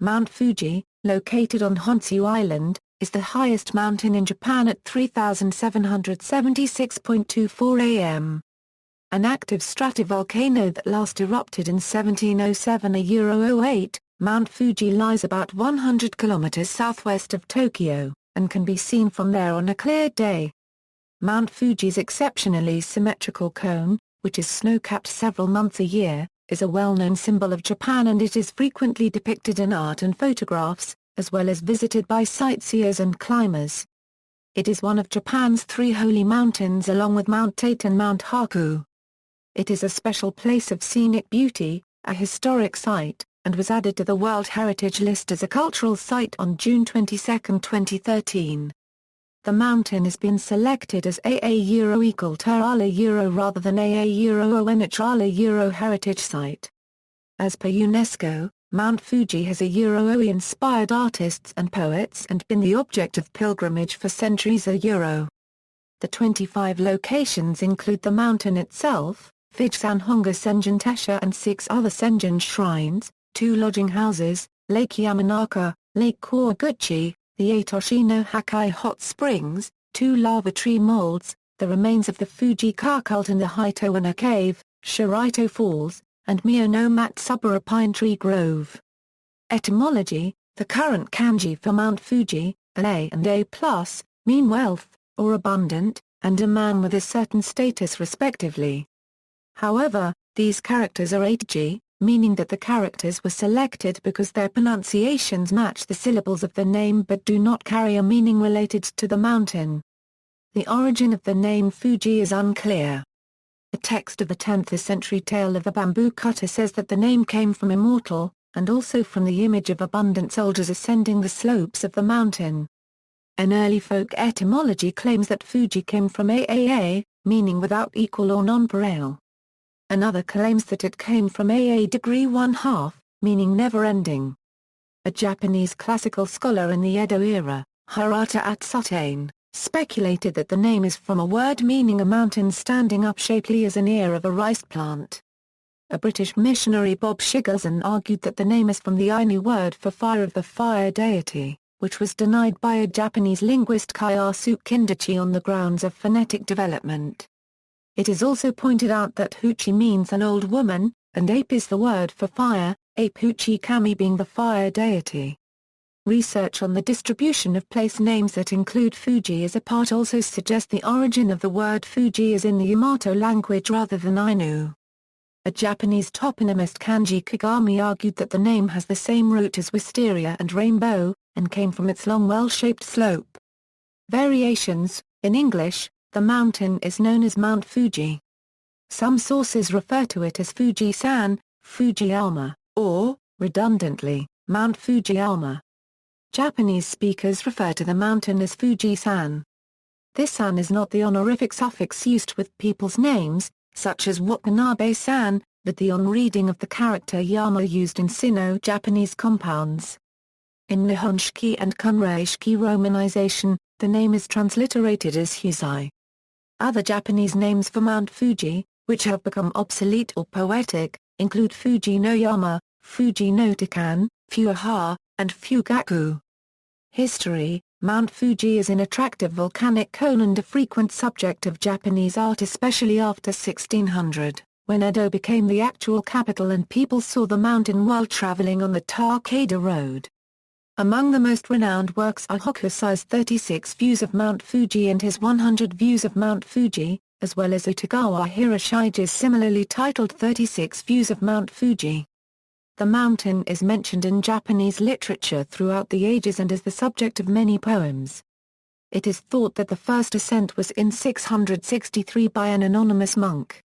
Mount Fuji, located on Honshu Island, is the highest mountain in Japan at 3,776.24 am. An active stratovolcano that last erupted in 1707–08, Mount Fuji lies about 100 kilometers southwest of Tokyo, and can be seen from there on a clear day. Mount Fuji's exceptionally symmetrical cone, which is snow-capped several months a year, is a well-known symbol of Japan, and it is frequently depicted in art and photographs, as well as visited by sightseers and climbers. It is one of Japan's three holy mountains along with Mount Tate and Mount Haku. It is a special place of scenic beauty, a historic site, and was added to the World Heritage List as a cultural site on June 22, 2013. The mountain has been selected as AA-Euro rather than AA-Euro Heritage Site. As per UNESCO, Mount Fuji has a Euro-inspired artists and poets and been the object of pilgrimage for centuries. The 25 locations include the mountain itself, Fujisan Hongū Sengen Taisha and 6 other Sengen shrines, 2 lodging houses, Lake Yamanaka, Lake Kawaguchi, the 8 Oshino Hakkai hot springs, 2 lava tree molds, the remains of the Fuji-kō cult in the Hitoana cave, Shiraito Falls, and Miho no Matsubara pine tree grove. Etymology: the current kanji for Mount Fuji, an A and A+, mean wealth, or abundant, and a man with a certain status respectively. However, these characters are eiji, meaning that the characters were selected because their pronunciations match the syllables of the name but do not carry a meaning related to the mountain. The origin of the name Fuji is unclear. The text of the 10th century tale of the bamboo cutter says that the name came from immortal, and also from the image of abundant soldiers ascending the slopes of the mountain. An early folk etymology claims that Fuji came from Aa, meaning without equal or non-pareil. Another claims that it came from Aa°1/2, meaning never-ending. A Japanese classical scholar in the Edo era, Hirata Atsutane, speculated that the name is from a word meaning a mountain standing up shapely as an ear of a rice plant. A British missionary Bob Shigerson argued that the name is from the Ainu word for fire of the fire deity, which was denied by a Japanese linguist Kyasu Kindachi on the grounds of phonetic development. It is also pointed out that Huchi means an old woman, and ape is the word for fire, ape Huchi Kami being the fire deity. Research on the distribution of place names that include Fuji as a part also suggests the origin of the word Fuji is in the Yamato language rather than Ainu. A Japanese toponymist Kanji Kagami argued that the name has the same root as wisteria and rainbow, and came from its long well-shaped slope. Variations: in English, the mountain is known as Mount Fuji. Some sources refer to it as Fuji-san, Fujiyama, or, redundantly, Mount Fujiyama. Japanese speakers refer to the mountain as Fuji-san. This san is not the honorific suffix used with people's names, such as Watanabe-san, but the on-reading of the character Yama used in Sino-Japanese compounds. In Nihonshiki and Kunreishiki romanization, the name is transliterated as Husai. Other Japanese names for Mount Fuji, which have become obsolete or poetic, include Fuji no Yama, Fuji no Takan, Fuaha, and Fugaku. History: Mount Fuji is an attractive volcanic cone and a frequent subject of Japanese art, especially after 1600, when Edo became the actual capital and people saw the mountain while traveling on the Takeda Road. Among the most renowned works are Hokusai's 36 Views of Mount Fuji and his 100 Views of Mount Fuji, as well as Utagawa Hiroshige's similarly titled 36 Views of Mount Fuji. The mountain is mentioned in Japanese literature throughout the ages and is the subject of many poems. It is thought that the first ascent was in 663 by an anonymous monk.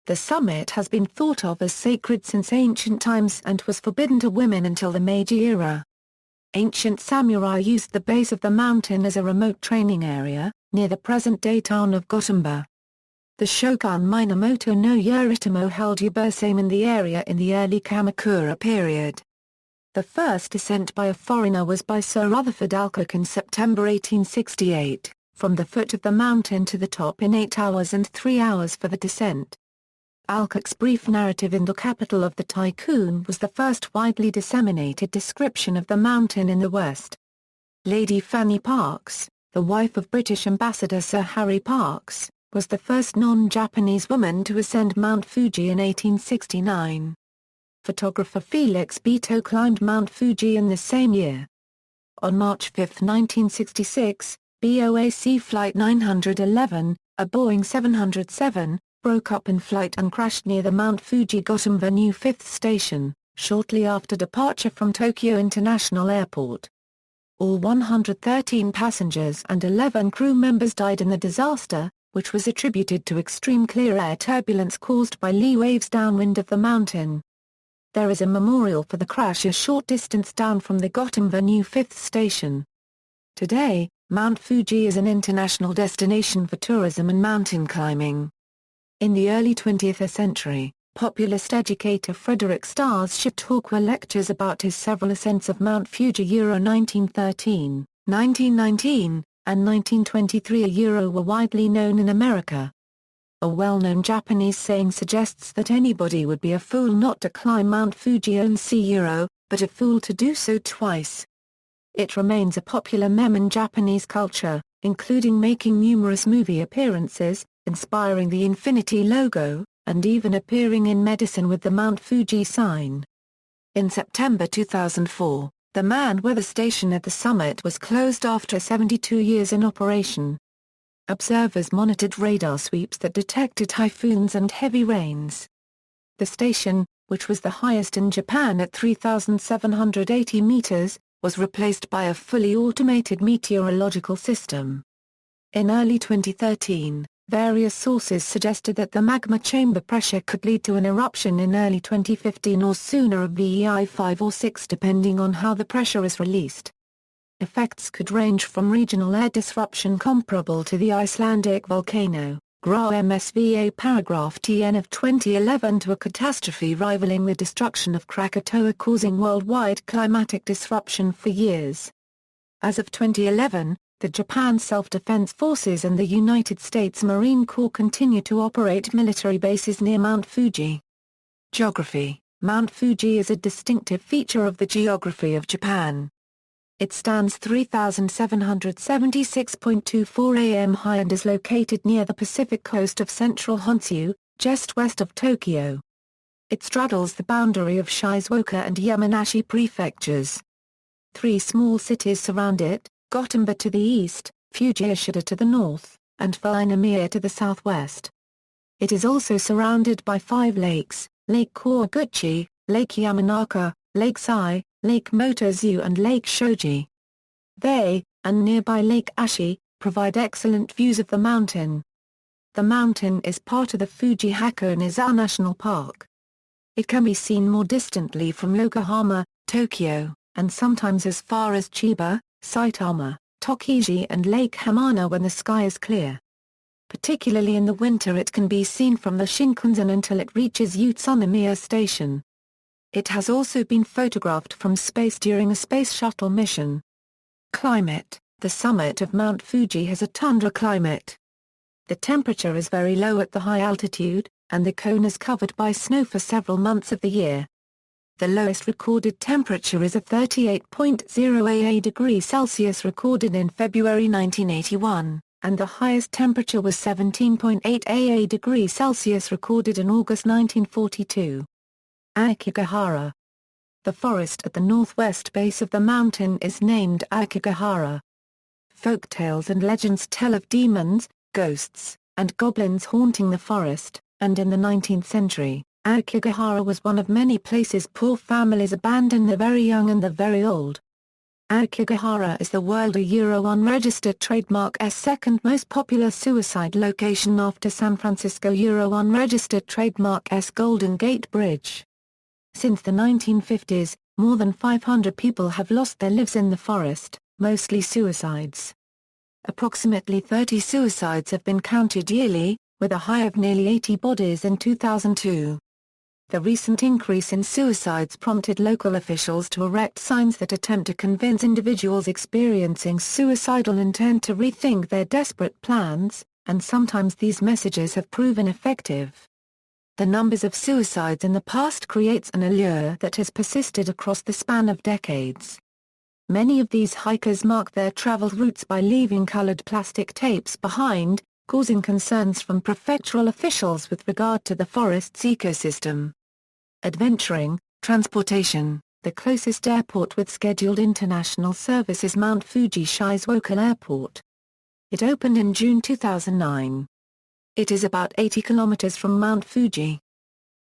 The summit has been thought of as sacred since ancient times and was forbidden to women until the Meiji era. Ancient samurai used the base of the mountain as a remote training area, near the present-day town of Gotemba. The shogun Minamoto no Yoritomo held yabusame in the area in the early Kamakura period. The first ascent by a foreigner was by Sir Rutherford Alcock in September 1868, from the foot of the mountain to the top in 8 hours and 3 hours for the descent. Alcock's brief narrative in The Capital of the Tycoon was the first widely disseminated description of the mountain in the West. Lady Fanny Parkes, the wife of British Ambassador Sir Harry Parkes, was the first non-Japanese woman to ascend Mount Fuji in 1869. Photographer Felix Beto climbed Mount Fuji in the same year. On March 5, 1966, BOAC Flight 911, a Boeing 707, broke up in flight and crashed near the Mount Fuji Gotemba 5th station, shortly after departure from Tokyo International Airport. All 113 passengers and 11 crew members died in the disaster, which was attributed to extreme clear air turbulence caused by lee waves downwind of the mountain. There is a memorial for the crash a short distance down from the Gotemba 5th station. Today, Mount Fuji is an international destination for tourism and mountain climbing. In the early 20th century, populist educator Frederick Starship taught lectures about his several ascents of Mount Fuji. 1913, 1919, and 1923 were widely known in America. A well-known Japanese saying suggests that anybody would be a fool not to climb Mount Fuji once, but a fool to do so twice. It remains a popular meme in Japanese culture, including making numerous movie appearances, inspiring the Infinity logo, and even appearing in medicine with the Mount Fuji sign. In September 2004, the man weather station at the summit was closed after 72 years in operation. Observers monitored radar sweeps that detected typhoons and heavy rains. The station, which was the highest in Japan at 3,780 meters, was replaced by a fully automated meteorological system. In early 2013, various sources suggested that the magma chamber pressure could lead to an eruption in early 2015 or sooner of VEI 5 or 6 depending on how the pressure is released. Effects could range from regional air disruption comparable to the Icelandic volcano, GRA MSVA paragraph TN of 2011 to a catastrophe rivaling the destruction of Krakatoa causing worldwide climatic disruption for years. As of 2011, the Japan Self-Defense Forces and the United States Marine Corps continue to operate military bases near Mount Fuji. Geography: Mount Fuji is a distinctive feature of the geography of Japan. It stands 3,776.24 am high and is located near the Pacific coast of central Honshu, just west of Tokyo. It straddles the boundary of Shizuoka and Yamanashi prefectures. Three small cities surround it: Gotemba to the east, Fujiishida to the north, and Fujinomiya to the southwest. It is also surrounded by 5 lakes: Lake Kawaguchi, Lake Yamanaka, Lake Sai, Lake Motozu and Lake Shoji. They, and nearby Lake Ashi, provide excellent views of the mountain. The mountain is part of the Fuji-Hako National Park. It can be seen more distantly from Yokohama, Tokyo, and sometimes as far as Chiba, Saitama, Tochigi and Lake Hamana when the sky is clear. Particularly in the winter it can be seen from the Shinkansen until it reaches Utsunomiya Station. It has also been photographed from space during a space shuttle mission. Climate: the summit of Mount Fuji has a tundra climate. The temperature is very low at the high altitude, and the cone is covered by snow for several months of the year. The lowest recorded temperature is a 38.0 degrees Celsius recorded in February 1981, and the highest temperature was 17.8 degrees Celsius recorded in August 1942. Aokigahara. The forest at the northwest base of the mountain is named Aokigahara. Folktales and legends tell of demons, ghosts, and goblins haunting the forest, and in the 19th century, Aokigahara was one of many places poor families abandon the very young and the very old. Aokigahara is the world unregistered trademark's second most popular suicide location after San Francisco unregistered trademark's Golden Gate Bridge. Since the 1950s, more than 500 people have lost their lives in the forest, mostly suicides. Approximately 30 suicides have been counted yearly, with a high of nearly 80 bodies in 2002. The recent increase in suicides prompted local officials to erect signs that attempt to convince individuals experiencing suicidal intent to rethink their desperate plans, and sometimes these messages have proven effective. the numbers of suicides in the past creates an allure that has persisted across the span of decades. Many of these hikers mark their travel routes by leaving colored plastic tapes behind, causing concerns from prefectural officials with regard to the forest's ecosystem. Adventuring, transportation. The closest airport with scheduled international service is Mount Fuji Shizuoka Airport. It opened in June 2009. It is about 80 kilometers from Mount Fuji.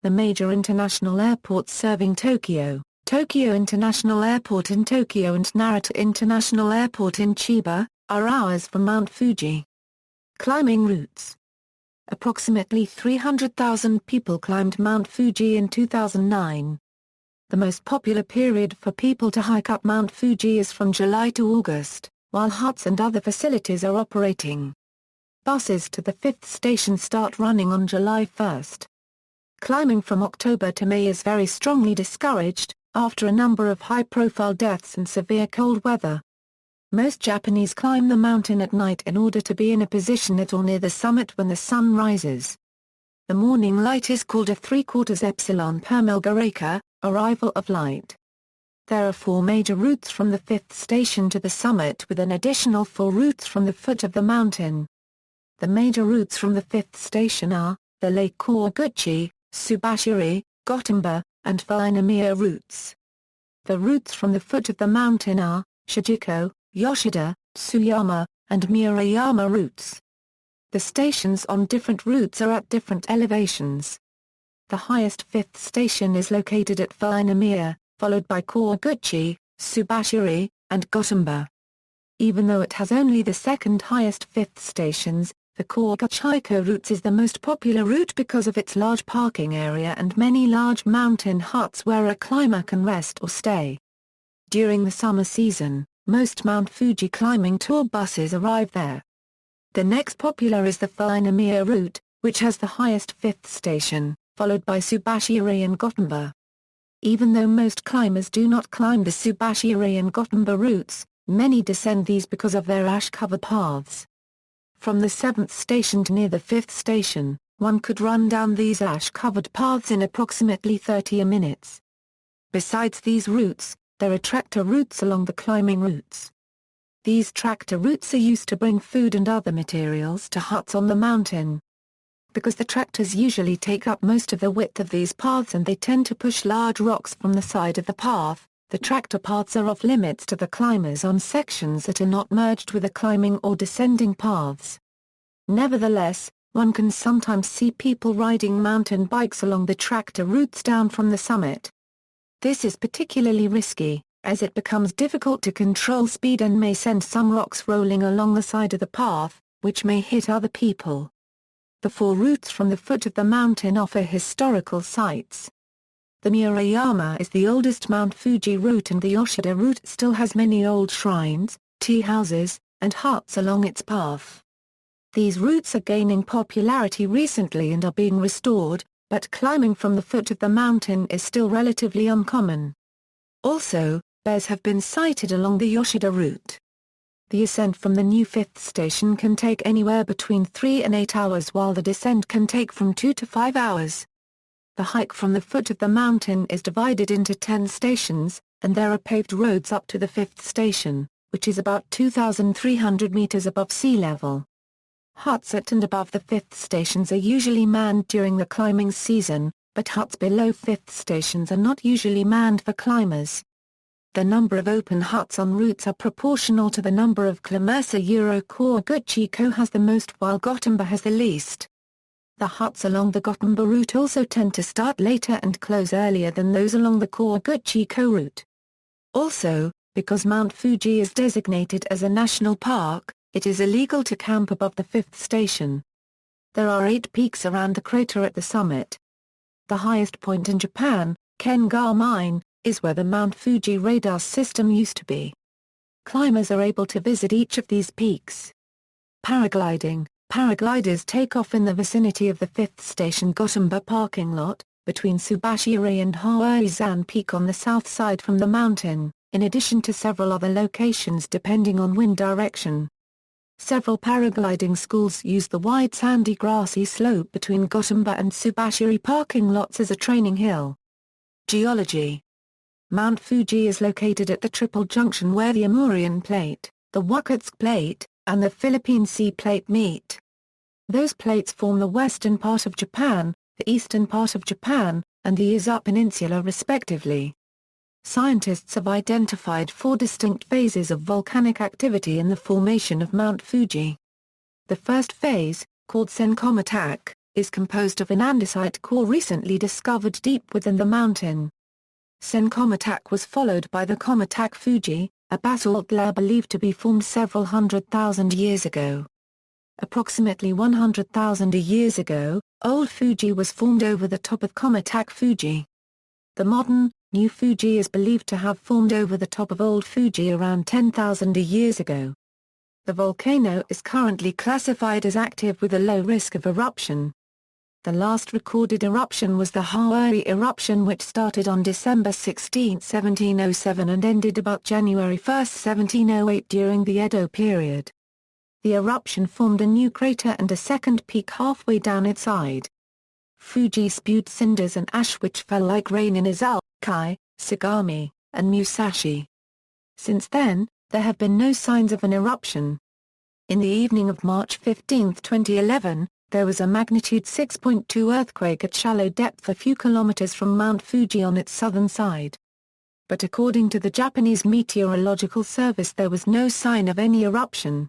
The major international airports serving Tokyo, Tokyo International Airport in Tokyo and Narita International Airport in Chiba, are hours from Mount Fuji. Climbing routes. Approximately 300,000 people climbed Mount Fuji in 2009. The most popular period for people to hike up Mount Fuji is from July to August, while huts and other facilities are operating. Buses to the fifth station start running on July 1. Climbing from October to May is very strongly discouraged, after a number of high-profile deaths and severe cold weather. Most Japanese climb the mountain at night in order to be in a position at or near the summit when the sun rises. The morning light is called a 3/4 epsilon per Melgareka, arrival of light. There are 4 major routes from the fifth station to the summit with an additional 4 routes from the foot of the mountain. The major routes from the fifth station are, the Lake Kawaguchi, Subashiri, Gotemba, and ffū-dģisaİ routes. The routes from the foot of the mountain are, Fuji-kō, Yoshida, Tsuyama, and Murayama routes. The stations on different routes are at different elevations. The highest fifth station is located at ffū-dģisaİ, followed by Kawaguchi, Subashiri, and Gotemba. Even though it has only the second highest fifth stations, the Kawaguchi route is the most popular route because of its large parking area and many large mountain huts where a climber can rest or stay. During the summer season, most Mount Fuji climbing tour buses arrive there. The next popular is the ffū-dģisaİ route, which has the highest fifth station, followed by Subashiri and Gotemba. Even though most climbers do not climb the Subashiri and Gotemba routes, many descend these because of their ash-covered paths. From the 7th station to near the 5th station, one could run down these ash-covered paths in approximately 30 minutes. Besides these routes, there are tractor routes along the climbing routes. These tractor routes are used to bring food and other materials to huts on the mountain. Because the tractors usually take up most of the width of these paths and they tend to push large rocks from the side of the path, the tractor paths are off limits to the climbers on sections that are not merged with the climbing or descending paths. Nevertheless, one can sometimes see people riding mountain bikes along the tractor routes down from the summit. This is particularly risky, as it becomes difficult to control speed and may send some rocks rolling along the side of the path, which may hit other people. The 4 routes from the foot of the mountain offer historical sites. The Murayama is the oldest Mount Fuji route and the Yoshida route still has many old shrines, tea houses, and huts along its path. These routes are gaining popularity recently and are being restored, but climbing from the foot of the mountain is still relatively uncommon. Also, bears have been sighted along the Yoshida route. The ascent from the new 5th station can take anywhere between 3 and 8 hours while the descent can take from 2 to 5 hours. The hike from the foot of the mountain is divided into 10 stations, and there are paved roads up to the 5th station, which is about 2,300 meters above sea level. Huts at and above the 5th stations are usually manned during the climbing season, but huts below 5th stations are not usually manned for climbers. The number of open huts on routes are proportional to the number of kilometres. Kawaguchi-ko has the most while Gotemba has the least. The huts along the Gotemba route also tend to start later and close earlier than those along the Kawaguchi-ko route. Also, because Mount Fuji is designated as a national park, it is illegal to camp above the 5th station. There are 8 peaks around the crater at the summit. The highest point in Japan, Kenga Mine, is where the Mount Fuji radar system used to be. Climbers are able to visit each of these peaks. Paragliding. Paragliders take off in the vicinity of the 5th station Gotemba parking lot, between Subashiri and Hakuizan Peak on the south side from the mountain, in addition to several other locations depending on wind direction. Several paragliding schools use the wide sandy grassy slope between Gotemba and Tsubashiri parking lots as a training hill. Geology. Mount Fuji is located at the triple junction where the Amurian Plate, the Okhotsk Plate, and the Philippine Sea Plate meet. Those plates form the western part of Japan, the eastern part of Japan, and the Izu Peninsula respectively. Scientists have identified 4 distinct phases of volcanic activity in the formation of Mount Fuji. The first phase, called Senkomatak, is composed of an andesite core recently discovered deep within the mountain. Senkomatak was followed by the Komatak Fuji, a basalt layer believed to be formed several 100,000 years ago. Approximately 100,000 years ago, Old Fuji was formed over the top of Komatak Fuji. The modern, New Fuji is believed to have formed over the top of Old Fuji around 10,000 years ago. The volcano is currently classified as active with a low risk of eruption. The last recorded eruption was the Hawaii eruption, which started on December 16, 1707 and ended about January 1, 1708 during the Edo period. The eruption formed a new crater and a second peak halfway down its side. Fuji spewed cinders and ash which fell like rain in Izu, Kai, Sagami, and Musashi. Since then, there have been no signs of an eruption. In the evening of March 15, 2011, there was a magnitude 6.2 earthquake at shallow depth a few kilometers from Mount Fuji on its southern side. But according to the Japanese Meteorological Service, there was no sign of any eruption.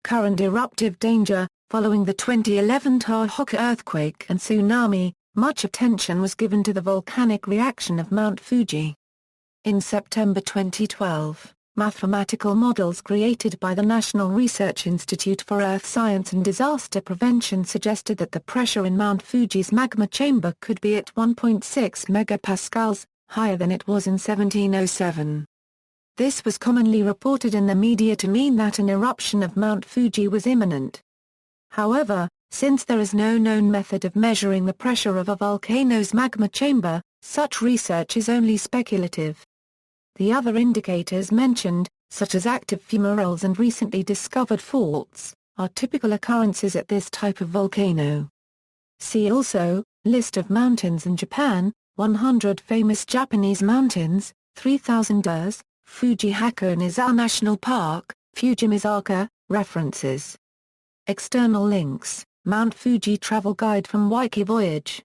Current eruptive danger. Following the 2011 Tohoku earthquake and tsunami, much attention was given to the volcanic reaction of Mount Fuji. In September 2012, mathematical models created by the National Research Institute for Earth Science and Disaster Prevention suggested that the pressure in Mount Fuji's magma chamber could be at 1.6 megapascals, higher than it was in 1707. This was commonly reported in the media to mean that an eruption of Mount Fuji was imminent. However, since there is no known method of measuring the pressure of a volcano's magma chamber, such research is only speculative. The other indicators mentioned, such as active fumaroles and recently discovered faults, are typical occurrences at this type of volcano. See also, List of mountains in Japan, 100 famous Japanese mountains, 3000 ers, Fuji Haku in Izu National Park, Fujimizaka, references. External links, Mount Fuji Travel Guide from Wiki Voyage.